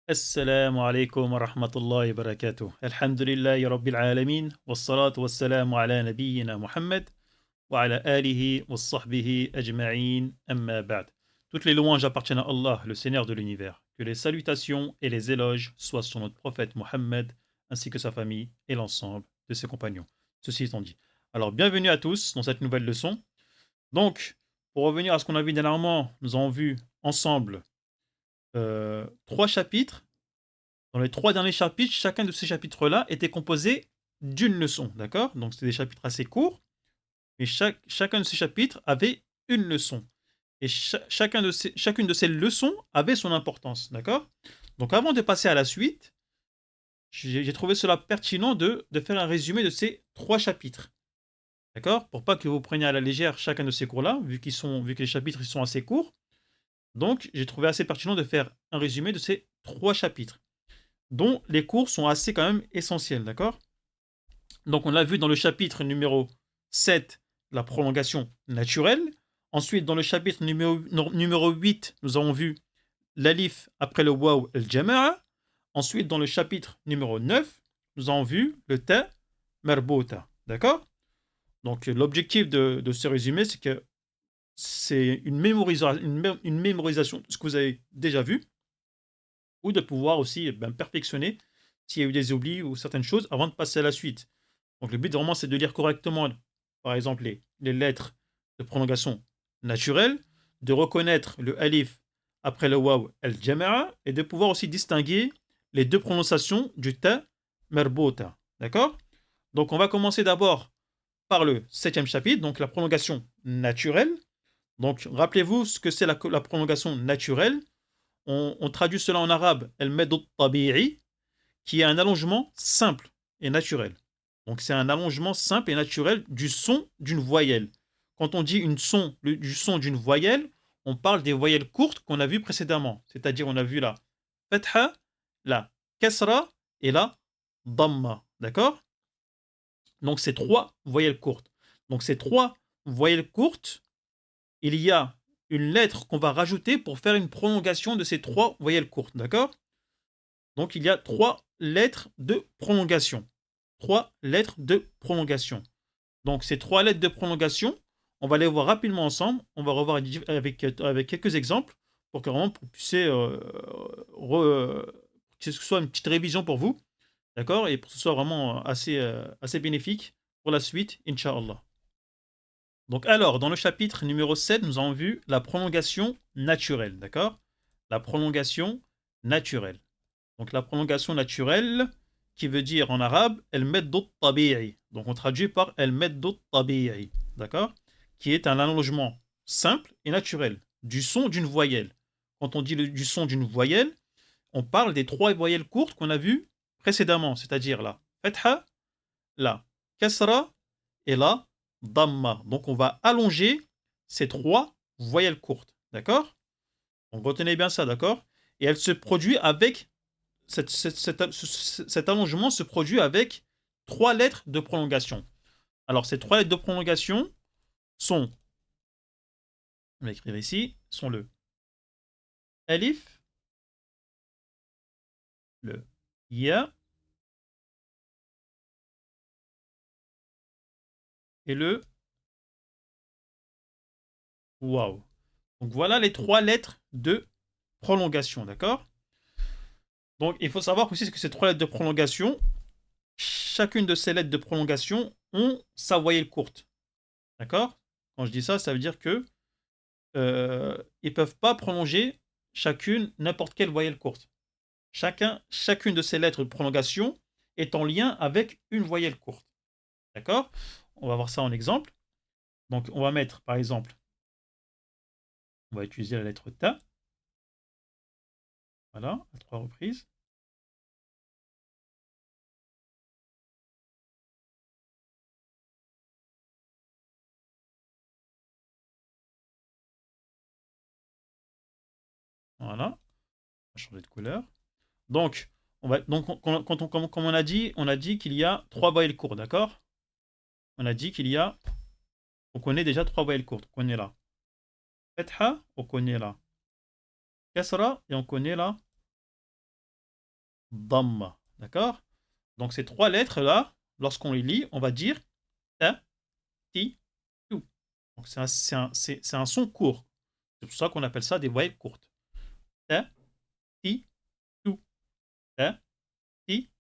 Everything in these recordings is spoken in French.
السلام عليكم ورحمة الله وبركاته. الحمد لله رب العالمين والصلاة والسلام على نبينا Mohammed وعلى آله وصحبه أجمعين أما بعد. Toutes les louanges appartiennent à Allah, le Seigneur de l'univers. Que les salutations et les éloges soient sur notre prophète Mohammed ainsi que sa famille et l'ensemble de ses compagnons. Ceci étant dit. Alors, bienvenue à tous dans cette nouvelle leçon. Donc, pour revenir à ce qu'on a vu dernièrement, nous avons vu ensemble trois chapitres. Dans les trois derniers chapitres, chacun de ces chapitres-là était composé d'une leçon, d'accord? Donc, c'est des chapitres assez courts, mais chacun de ces chapitres avait une leçon. Et chacune de ces leçons avait son importance, d'accord? Donc, avant de passer à la suite, j'ai trouvé cela pertinent de faire un résumé de ces trois chapitres, d'accord? Pour pas que vous preniez à la légère chacun de ces cours-là, vu que les chapitres ils sont assez courts. Donc, j'ai trouvé assez pertinent de faire un résumé de ces trois chapitres, dont les cours sont assez quand même essentiels, d'accord? Donc on l'a vu dans le chapitre numéro 7, la prolongation naturelle. Ensuite, dans le chapitre numéro 8, nous avons vu l'alif après le waw al-jama'a. Ensuite, dans le chapitre numéro 9, nous avons vu le ta marbota. D'accord? Donc l'objectif de ce résumé, c'est que c'est une mémorisation de ce que vous avez déjà vu, ou de pouvoir aussi perfectionner s'il y a eu des oublis ou certaines choses avant de passer à la suite. Donc le but vraiment c'est de lire correctement, par exemple, les lettres de prolongation naturelle, de reconnaître le alif après le waw al-jama'a et de pouvoir aussi distinguer les deux prononciations du ta marbota. D'accord? Donc on va commencer d'abord par le septième chapitre, donc la prolongation naturelle. Donc rappelez-vous ce que c'est la prolongation naturelle. On traduit cela en arabe el-mad tabi'i, qui est un allongement simple et naturel. Donc c'est un allongement simple et naturel du son d'une voyelle. Quand on dit du son d'une voyelle, on parle des voyelles courtes qu'on a vues précédemment. C'est-à-dire on a vu la fatha, la kasra et la damma. D'accord? Donc c'est trois voyelles courtes. Donc ces trois voyelles courtes, il y a une lettre qu'on va rajouter pour faire une prolongation de ces trois voyelles courtes. D'accord? Donc il y a trois lettres de prolongation. Trois lettres de prolongation. Donc ces trois lettres de prolongation, on va les voir rapidement ensemble. On va revoir avec quelques exemples pour que vraiment vous puissiez que ce soit une petite révision pour vous. D'accord? Et pour que ce soit vraiment assez bénéfique pour la suite, Inch'Allah. Donc alors, dans le chapitre numéro 7, nous avons vu la prolongation naturelle. D'accord? La prolongation naturelle. Donc la prolongation naturelle, qui veut dire en arabe el-meddu tabi'i. Donc on traduit par el-meddu tabi'i, d'accord? Qui est un allongement simple et naturel du son d'une voyelle. Quand on dit du son d'une voyelle, on parle des trois voyelles courtes qu'on a vues précédemment, c'est-à-dire la fatha, la kasra et la damma. Donc on va allonger ces trois voyelles courtes, d'accord? Donc retenez bien ça, d'accord? Et elle se produit avec cet allongement se produit avec trois lettres de prolongation. Alors, ces trois lettres de prolongation sont, on va écrire ici, sont le alif, le ya et le waw. Donc, voilà les trois lettres de prolongation, d'accord? Donc, il faut savoir aussi que ces trois lettres de prolongation, chacune de ces lettres de prolongation ont sa voyelle courte, d'accord? Quand je dis ça, ça veut dire que ils ne peuvent pas prolonger chacune n'importe quelle voyelle courte. Chacune de ces lettres de prolongation est en lien avec une voyelle courte. D'accord? On va voir ça en exemple. Donc, on va mettre, par exemple, on va utiliser la lettre ta. Voilà, à trois reprises. Voilà, on va changer de couleur. Donc, comme on a dit qu'il y a trois voyelles courtes, d'accord? On a dit on connaît déjà trois voyelles courtes. On connaît la Fetha, on connaît la Kasra et on connaît la dhamma. D'accord? Donc ces trois lettres-là, lorsqu'on les lit, on va dire ta, ti, tu. Donc c'est un son court. C'est pour ça qu'on appelle ça des voyelles courtes. Ta, ti, tu. Ta, ti,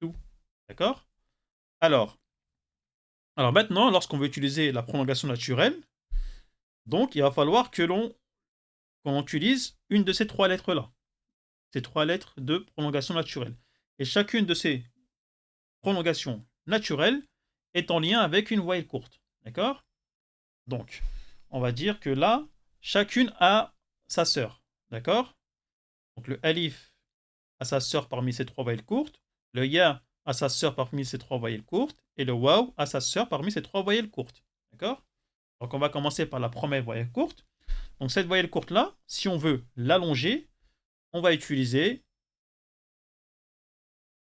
tu. D'accord? Alors, alors maintenant, lorsqu'on veut utiliser la prolongation naturelle, donc il va falloir qu'on utilise une de ces trois lettres-là. Ces trois lettres de prolongation naturelle. Et chacune de ces prolongations naturelles est en lien avec une voyelle courte. D'accord? Donc, on va dire que là, chacune a sa sœur. D'accord? Donc le alif a sa sœur parmi ces trois voyelles courtes, le ya a sa sœur parmi ces trois voyelles courtes, et le waw a sa sœur parmi ces trois voyelles courtes. D'accord? Donc on va commencer par la première voyelle courte. Donc cette voyelle courte-là, si on veut l'allonger, on va utiliser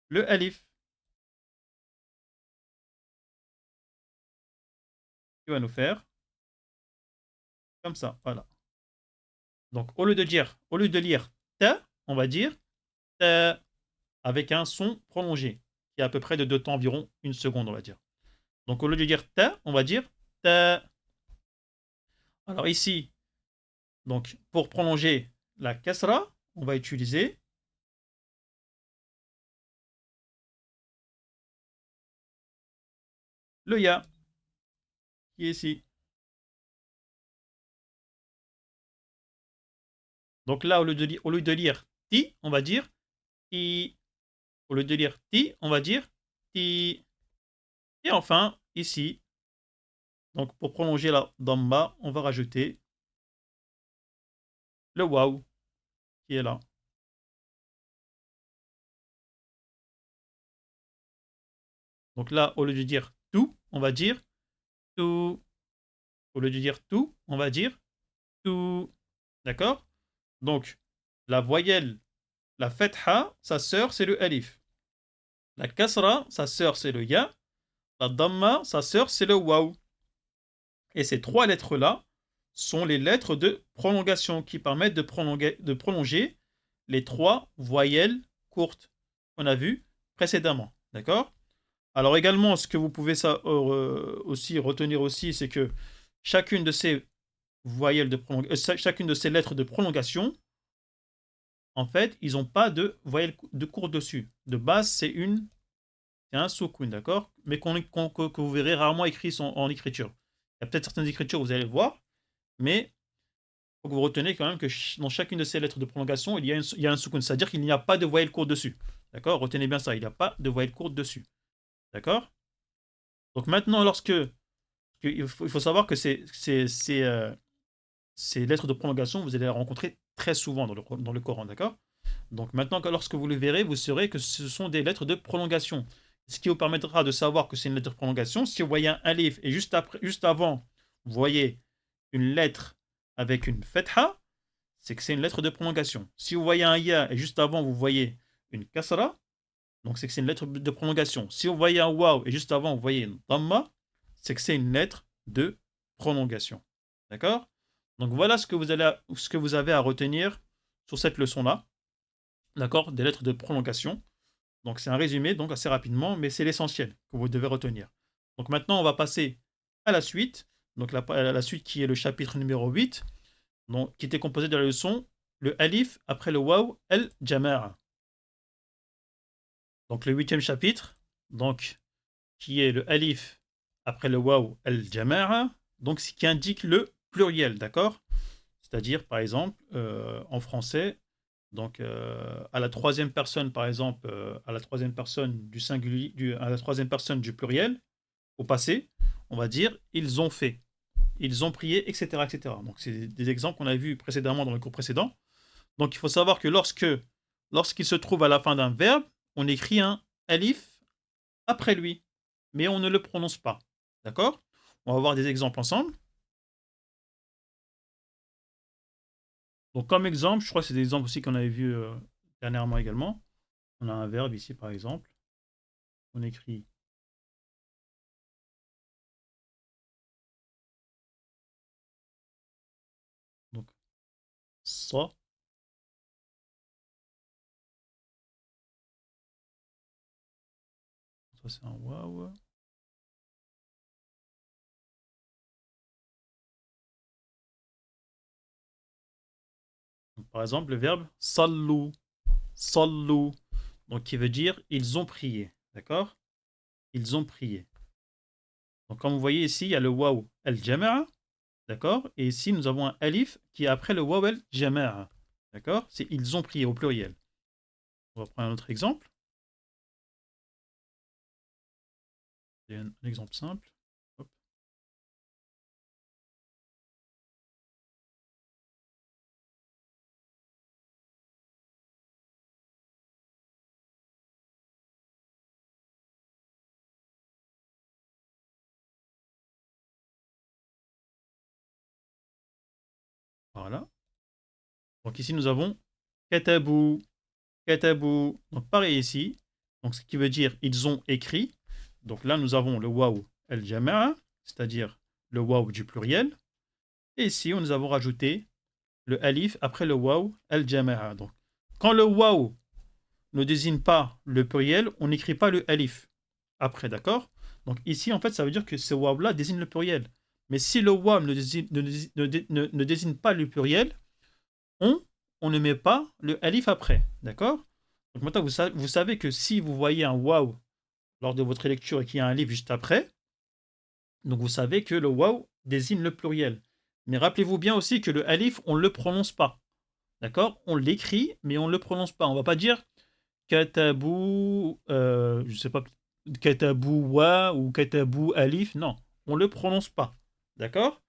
le alif, qui va nous faire comme ça. Voilà. Donc au lieu de lire ta, on va dire ta avec un son prolongé, qui est à peu près de deux temps, environ une seconde, on va dire. Donc au lieu de dire ta, on va dire ta. Alors ici, donc pour prolonger la kasra, on va utiliser le ya, qui est ici. Donc là, au lieu de lire ti, on va dire ti. Au lieu de lire ti, on va dire ti. Et enfin, ici, donc pour prolonger la dhamma, on va rajouter le waw qui est là. Donc là, au lieu de dire tout, on va dire tout. Au lieu de dire tout, on va dire tout. D'accord? Donc, la voyelle, la fetha, sa sœur, c'est le alif. La kasra, sa sœur, c'est le ya. La damma, sa sœur, c'est le waw. Et ces trois lettres-là sont les lettres de prolongation qui permettent de prolonger les trois voyelles courtes qu'on a vues précédemment. D'accord? Alors également, ce que vous pouvez aussi retenir aussi, c'est que chacune de ces chacune de ces lettres de prolongation, en fait, ils n'ont pas de voyelle de courte dessus. De base, c'est un soukoun, d'accord? Mais que vous verrez rarement écrit en écriture. Il y a peut-être certaines écritures, vous allez le voir, mais il faut que vous retenez quand même que dans chacune de ces lettres de prolongation, il y a un soukoun, c'est-à-dire qu'il n'y a pas de voyelle courte dessus. D'accord? Retenez bien ça, il n'y a pas de voyelle courte dessus. D'accord? Donc maintenant, il faut savoir que ces lettres de prolongation, vous allez les rencontrer très souvent dans le Coran, d'accord? Donc maintenant, lorsque vous le verrez, vous saurez que ce sont des lettres de prolongation. Ce qui vous permettra de savoir que c'est une lettre de prolongation. Si vous voyez un alif et juste avant, vous voyez une lettre avec une fetha, c'est que c'est une lettre de prolongation. Si vous voyez un ya et juste avant, vous voyez une kasra, donc c'est que c'est une lettre de prolongation. Si vous voyez un waw et juste avant, vous voyez une dhamma, c'est que c'est une lettre de prolongation. D'accord? Donc voilà ce que vous avez à retenir sur cette leçon-là. D'accord? Des lettres de prolongation. Donc c'est un résumé, donc assez rapidement, mais c'est l'essentiel que vous devez retenir. Donc maintenant, on va passer à la suite. Donc la suite qui est le chapitre numéro 8, donc, qui était composé de la leçon le alif après le waw, el jama'a. Donc le huitième chapitre, donc qui est le alif après le waw, el jama'a, donc ce qui indique le pluriel, d'accord? C'est-à-dire, par exemple, en français, donc à la troisième personne, par exemple, à la troisième personne du singulier, à la troisième personne du pluriel, au passé, on va dire ils ont fait, ils ont prié, etc., etc. Donc c'est des exemples qu'on a vus précédemment dans le cours précédent. Donc il faut savoir que lorsqu'il se trouve à la fin d'un verbe, on écrit un alif après lui, mais on ne le prononce pas. D'accord? On va voir des exemples ensemble. Donc comme exemple, je crois que c'est des exemples aussi qu'on avait vus dernièrement également. On a un verbe ici par exemple. On écrit donc ça, Ça, c'est un waouh. Donc, par exemple, le verbe sallu, sallu, donc qui veut dire ils ont prié. D'accord? Ils ont prié. Donc, comme vous voyez ici, il y a le waouh al-jama'a. D'accord? Et ici, nous avons un alif qui est après le waouh al-jama'a. D'accord? C'est ils ont prié au pluriel. On va prendre un autre exemple. C'est un exemple simple. Hop, voilà. Donc ici, nous avons katabu, katabu. Donc pareil ici. Donc ce qui veut dire ils ont écrit. Donc là, nous avons le waouh al-jama'a, c'est-à-dire le waouh du pluriel. Et ici, nous avons rajouté le alif après le waouh al-jama'a. Donc quand le waouh ne désigne pas le pluriel, on n'écrit pas le alif après, d'accord? Donc ici, en fait, ça veut dire que ce waouh-là désigne le pluriel. Mais si le waouh ne désigne pas le pluriel, on, on ne met pas le alif après, d'accord? Donc maintenant, vous savez que si vous voyez un waouh lors de votre lecture et qu'il y a un alif juste après, donc vous savez que le waouh désigne le pluriel. Mais rappelez-vous bien aussi que le alif, on ne le prononce pas, d'accord? On l'écrit, mais on ne le prononce pas. On ne va pas dire Katabu, je sais pas, Katabu wa ou Katabu alif, non, on le prononce pas, d'accord?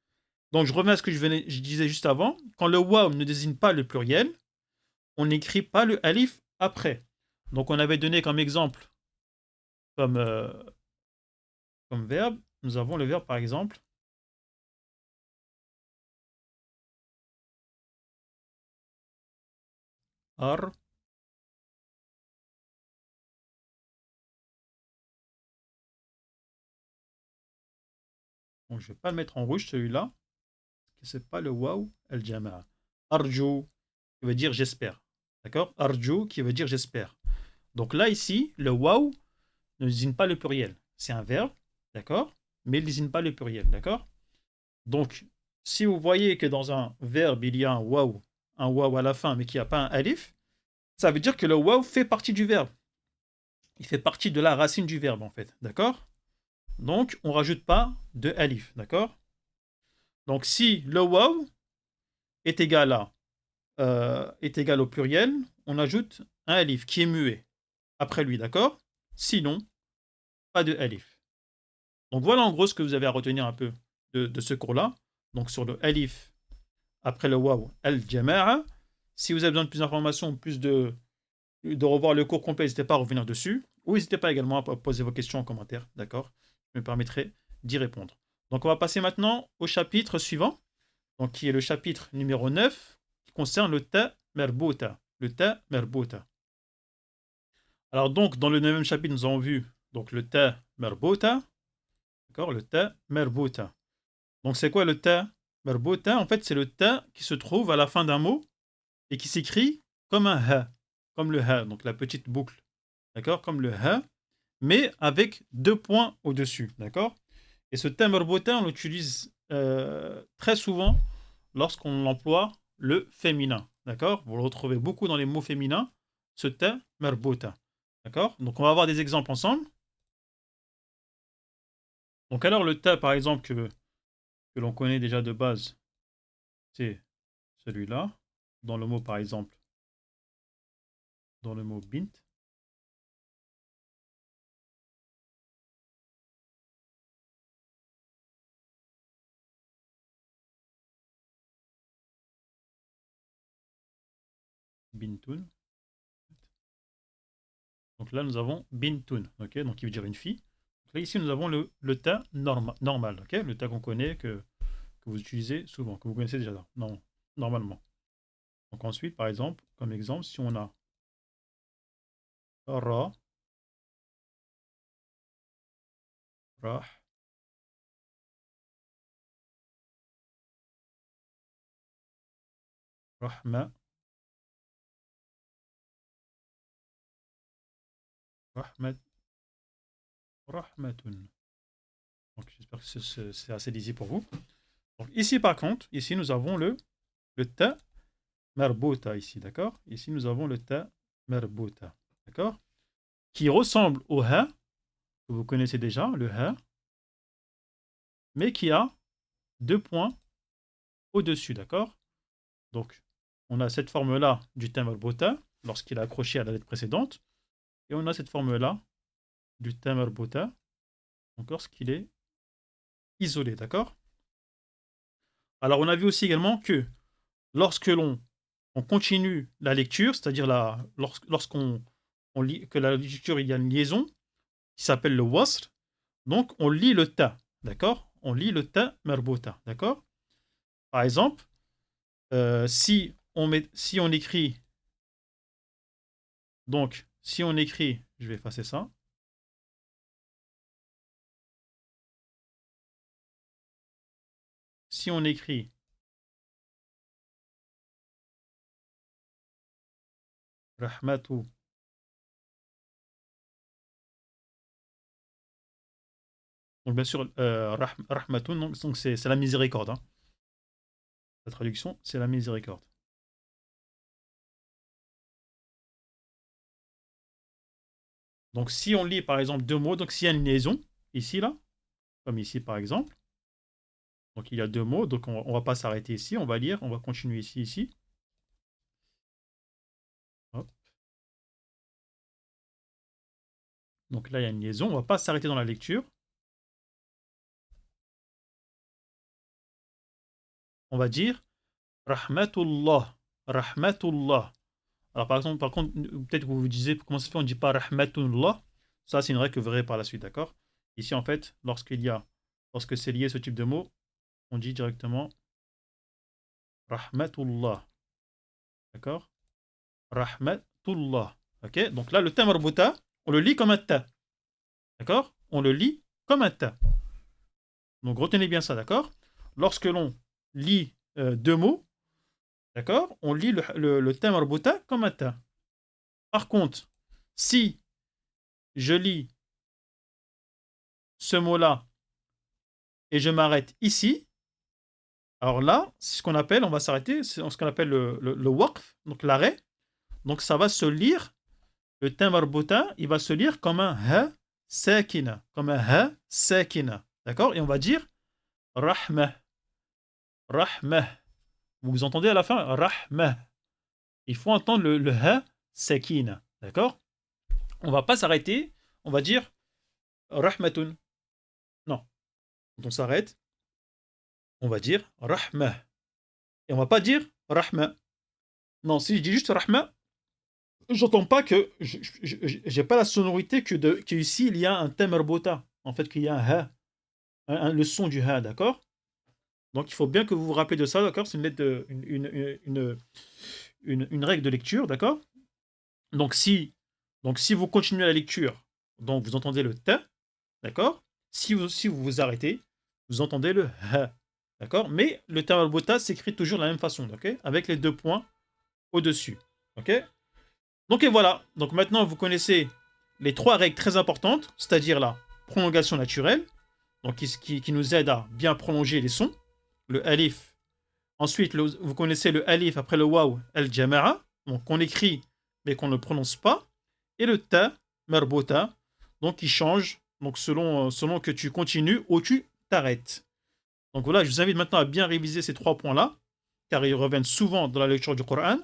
Donc je reviens à ce que je disais juste avant. Quand le waw ne désigne pas le pluriel, on n'écrit pas le alif après. Donc on avait donné comme exemple, comme, comme verbe, nous avons le verbe par exemple ar. Bon, je vais pas le mettre en rouge celui-là, parce que c'est pas le waw al jama'a. Arju qui veut dire j'espère, d'accord? Arju qui veut dire j'espère. Donc là ici, le waw ne désigne pas le pluriel. C'est un verbe, d'accord? Mais il ne désigne pas le pluriel, d'accord? Donc, si vous voyez que dans un verbe, il y a un waouh à la fin, mais qu'il n'y a pas un alif, ça veut dire que le waouh fait partie du verbe. Il fait partie de la racine du verbe, en fait, d'accord? Donc, on ne rajoute pas de alif, d'accord? Donc, si le waouh est égal à est égal au pluriel, on ajoute un alif qui est muet après lui, d'accord? Sinon, pas de alif. Donc voilà en gros ce que vous avez à retenir un peu de ce cours-là. Donc sur le alif, après le waw, al-jama'a. Si vous avez besoin de plus d'informations, de revoir le cours complet, n'hésitez pas à revenir dessus. Ou n'hésitez pas également à poser vos questions en commentaire, d'accord? Je me permettrai d'y répondre. Donc on va passer maintenant au chapitre suivant, donc qui est le chapitre numéro 9, qui concerne le ta merbouta. Le ta merbouta. Alors donc, dans le 9e chapitre, nous avons vu donc, le ta merbouta, d'accord? Le ta merbouta. Donc c'est quoi le ta merbouta? En fait, c'est le ta qui se trouve à la fin d'un mot et qui s'écrit comme un ha, comme le ha, donc la petite boucle, d'accord? Comme le ha, mais avec deux points au-dessus, d'accord? Et ce ta merbouta, on l'utilise très souvent lorsqu'on emploie le féminin, d'accord? Vous le retrouvez beaucoup dans les mots féminins, ce ta merbouta, d'accord? Donc on va avoir des exemples ensemble. Donc alors le ta, par exemple, que l'on connaît déjà de base, c'est celui-là. Dans le mot, par exemple, dans le mot bint, bintun. Donc là, nous avons bintun, ok, donc qui veut dire une fille. Donc là, ici, nous avons le ta normal, ok, le ta qu'on connaît, que vous utilisez souvent, que vous connaissez déjà, non, normalement. Donc ensuite, par exemple, comme exemple, si on a ra, rah, rahma, rahmat, Rahmatun. Donc j'espère que c'est assez lisible pour vous. Donc ici par contre, ici nous avons le ta marbota ici, d'accord? Ici nous avons le ta marbota, d'accord? Qui ressemble au ha, que vous connaissez déjà, le ha, mais qui a deux points au-dessus, d'accord? Donc on a cette forme-là du ta marbota lorsqu'il est accroché à la lettre précédente, et on a cette forme-là du ta marbota donc lorsqu'il est isolé, d'accord? Alors on a vu aussi également que lorsque on continue la lecture, c'est-à-dire lorsqu'on lit que la lecture, il y a une liaison qui s'appelle le wasr, donc on lit le ta, d'accord? On lit le ta marbota, d'accord? Par exemple, si on écrit, donc si on écrit, je vais effacer ça, si on écrit rahmatu, donc bien sûr rahmatun, donc c'est la miséricorde, hein. La traduction, c'est la miséricorde. Donc si on lit par exemple deux mots, donc s'il y a une liaison, ici là, comme ici par exemple, donc il y a deux mots, donc on va pas s'arrêter ici, on va lire, on va continuer ici, ici. Hop. Donc là il y a une liaison, on va pas s'arrêter dans la lecture. On va dire Rahmatullah, Rahmatullah. Alors par exemple, par contre, peut-être que vous vous disiez comment ça fait, on ne dit pas Rahmatullah. Ça c'est une règle que vous verrez par la suite, d'accord? Ici en fait, lorsque c'est lié ce type de mot, on dit directement Rahmatullah, d'accord? Rahmatullah. Ok? Donc là, le ta marbuta, on le lit comme un ta. D'accord? On le lit comme un ta. Donc retenez bien ça, d'accord? Lorsque l'on lit deux mots, d'accord? On lit le ta marbuta comme un ta. Par contre, si je lis ce mot-là et je m'arrête ici, alors là, c'est ce qu'on appelle, on va s'arrêter, c'est ce qu'on appelle le waqf, donc l'arrêt. Donc ça va se lire, le ta marbuta, il va se lire comme un ha sakina, comme un ha sakina. D'accord? Et on va dire rahmah, rahmah. Vous entendez à la fin rahmah. Il faut entendre le ha sakina. D'accord? On va pas s'arrêter, on va dire rahmatun. Non. Quand on s'arrête, on va dire rahmah. Et on va pas dire rahma. Non, si je dis juste rahma, j'entends pas que j'ai pas la sonorité que ici il y a un temerbota. En fait, qu'il y a un ha, le son du ha, d'accord? Donc il faut bien que vous vous rappelez de ça, d'accord? C'est une règle de lecture, d'accord? Donc si vous continuez la lecture, donc vous entendez le ta, d'accord? Si vous vous arrêtez, vous entendez le ha, d'accord? Mais le temerbota s'écrit toujours de la même façon, ok? Avec les deux points au-dessus, ok? Donc et voilà, donc maintenant vous connaissez les trois règles très importantes, c'est-à-dire la prolongation naturelle, donc qui nous aide à bien prolonger les sons, le alif. Ensuite, vous connaissez le alif après le waw, al-jama'a, donc qu'on écrit mais qu'on ne prononce pas, et le ta, marbota, donc qui change donc selon que tu continues ou tu t'arrêtes. Donc voilà, je vous invite maintenant à bien réviser ces trois points-là, car ils reviennent souvent dans la lecture du Coran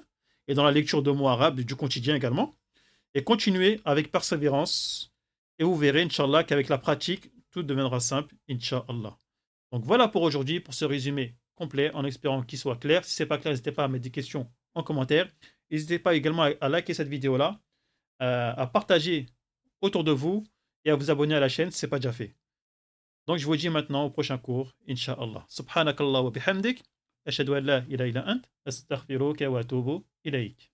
et dans la lecture de mots arabes du quotidien également. Et continuez avec persévérance, et vous verrez, Inch'Allah, qu'avec la pratique, tout deviendra simple, Inch'Allah. Donc voilà pour aujourd'hui, pour ce résumé complet, en espérant qu'il soit clair. Si ce n'est pas clair, n'hésitez pas à mettre des questions en commentaire. N'hésitez pas également à liker cette vidéo-là, à partager autour de vous et à vous abonner à la chaîne si ce n'est pas déjà fait. Donc je vous dis maintenant au prochain cours, Inch'Allah. Subhanakallah wa bihamdik. Ashhadu an la ilaha illa ant. Astaghfiruka wa atubu ilayk.